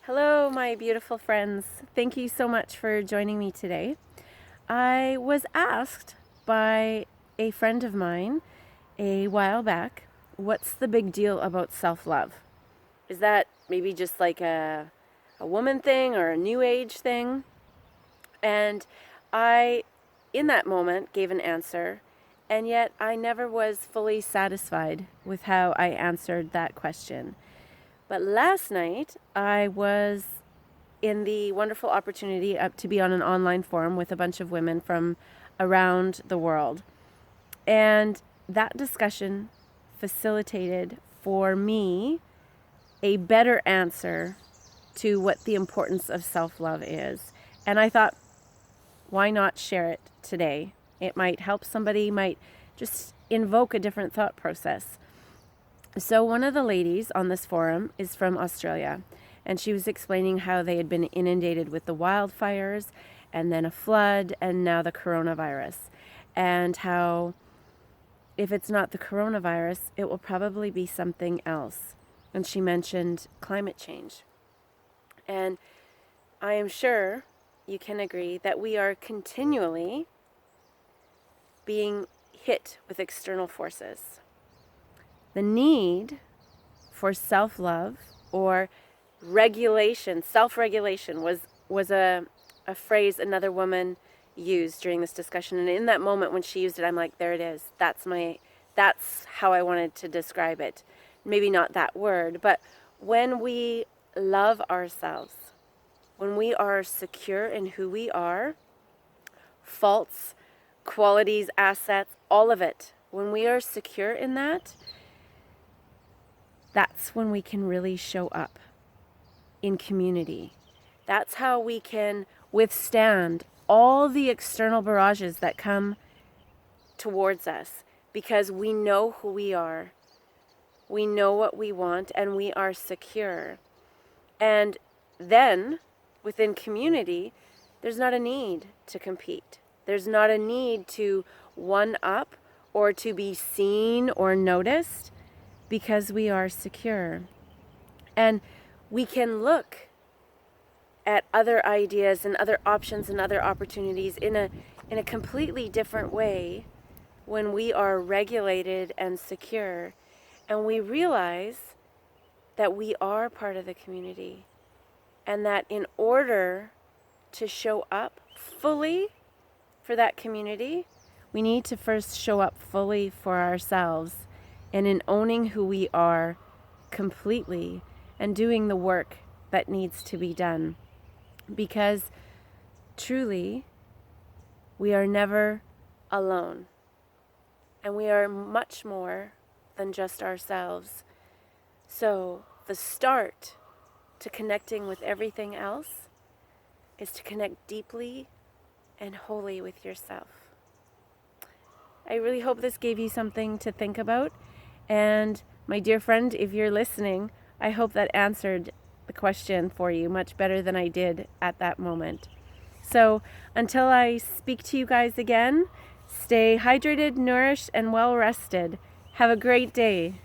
Hello, my beautiful friends. Thank you so much for joining me today. I was asked by a friend of mine a while back, what's the big deal about self-love? Is that maybe just like a woman thing or a new age thing? And I, in that moment, gave an answer, and yet I never was fully satisfied with how I answered that question. But last night, I was in the wonderful opportunity to be on an online forum with a bunch of women from around the world. And that discussion facilitated for me a better answer to what the importance of self-love is. And I thought, why not share it today? It might help somebody, might just invoke a different thought process. So one of the ladies on this forum is from Australia, and she was explaining how they had been inundated with the wildfires and then a flood and now the coronavirus, and how if it's not the coronavirus, it will probably be something else. And she mentioned climate change. And I am sure you can agree that we are continually being hit with external forces. The need for self-love or regulation, self-regulation was a phrase another woman used during this discussion. And in that moment when she used it, I'm like, there it is. That's how I wanted to describe it. Maybe not that word, but when we love ourselves, when we are secure in who we are, faults, qualities, assets, all of it, when we are secure in that, that's when we can really show up in community. That's how we can withstand all the external barrages that come towards us, because we know who we are. We know what we want, and we are secure. And then within community, there's not a need to compete. There's not a need to one up or to be seen or noticed, because we are secure. And we can look at other ideas and other options and other opportunities in a completely different way when we are regulated and secure, and we realize that we are part of the community, and that in order to show up fully for that community, we need to first show up fully for ourselves, and in owning who we are completely and doing the work that needs to be done. Because truly, we are never alone, and we are much more than just ourselves. So the start to connecting with everything else is to connect deeply and wholly with yourself. I really hope this gave you something to think about. And my dear friend, if you're listening, I hope that answered the question for you much better than I did at that moment. So until I speak to you guys again, stay hydrated, nourished, and well rested. Have a great day.